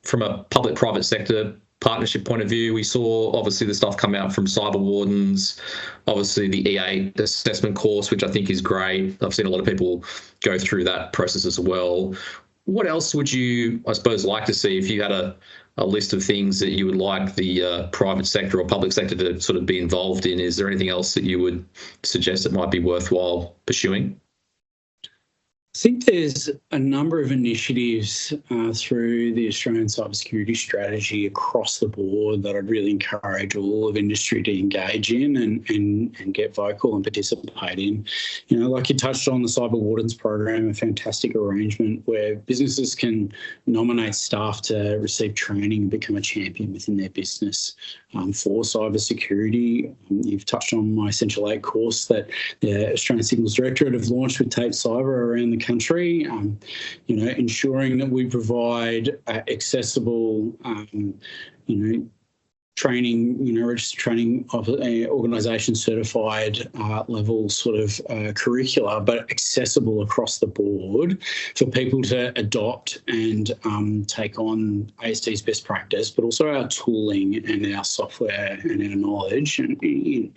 from a public-private sector partnership point of view, we saw obviously the stuff come out from Cyber Wardens, obviously the E8 assessment course, which I think is great. I've seen a lot of people go through that process as well. What else would you, I suppose, like to see if you had a list of things that you would like the private sector or public sector to sort of be involved in? Is there anything else that you would suggest that might be worthwhile pursuing? I think there's a number of initiatives through the Australian cybersecurity strategy across the board that I'd really encourage all of industry to engage in and get vocal and participate in. You know, like you touched on, the Cyber Wardens program, a fantastic arrangement where businesses can nominate staff to receive training and become a champion within their business for cybersecurity. You've touched on my Essential 8 course that the Australian Signals Directorate have launched with Tape Cyber around the country, you know, ensuring that we provide accessible, training, registered training of organisation certified level sort of curricula, but accessible across the board for people to adopt and take on ASD's best practice, but also our tooling and our software and our knowledge and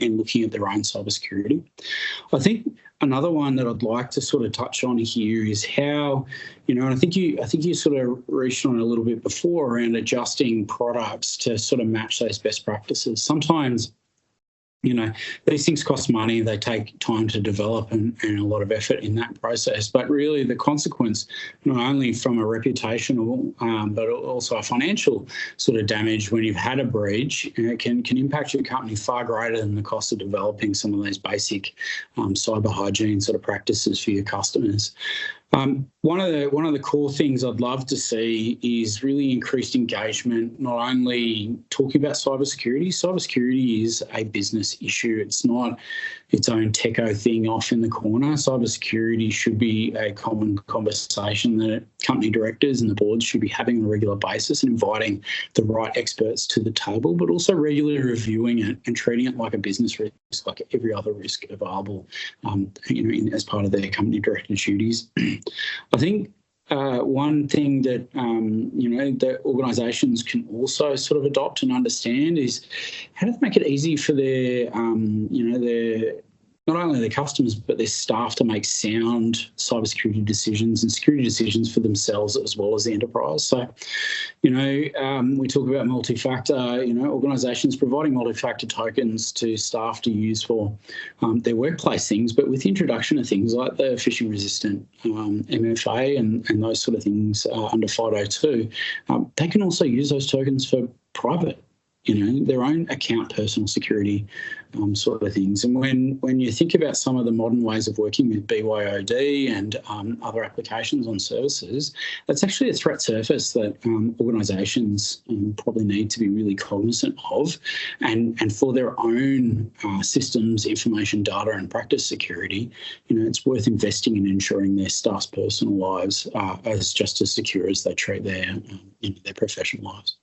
looking at their own cybersecurity. I think another one that I'd like to sort of touch on here is how, and I think you sort of reached on a little bit before around adjusting products to sort of match those best practices. Sometimes, these things cost money, they take time to develop and a lot of effort in that process. But really the consequence, not only from a reputational, but also a financial sort of damage when you've had a breach, can impact your company far greater than the cost of developing some of those basic cyber hygiene sort of practices for your customers. One of the core things I'd love to see is really increased engagement, not only talking about cybersecurity. Cybersecurity is a business issue. It's not its own techo thing off in the corner. Cybersecurity should be a common conversation that company directors and the boards should be having on a regular basis and inviting the right experts to the table, but also regularly reviewing it and treating it like a business risk, like every other risk available, as part of their company director's duties. I think one thing that that organisations can also sort of adopt and understand is how to make it easy for their not only their customers but their staff to make sound cybersecurity decisions and security decisions for themselves as well as the enterprise. So, we talk about multi-factor. Organisations providing multi-factor tokens to staff to use for their workplace things, but with the introduction of things like the phishing-resistant MFA and those sort of things under 502, they can also use those tokens for private, their own account personal security sort of things. And when you think about some of the modern ways of working with BYOD and other applications on services, that's actually a threat surface that organisations probably need to be really cognizant of. And for their own systems, information, data and practice security, it's worth investing in ensuring their staff's personal lives are just as secure as they treat their professional lives.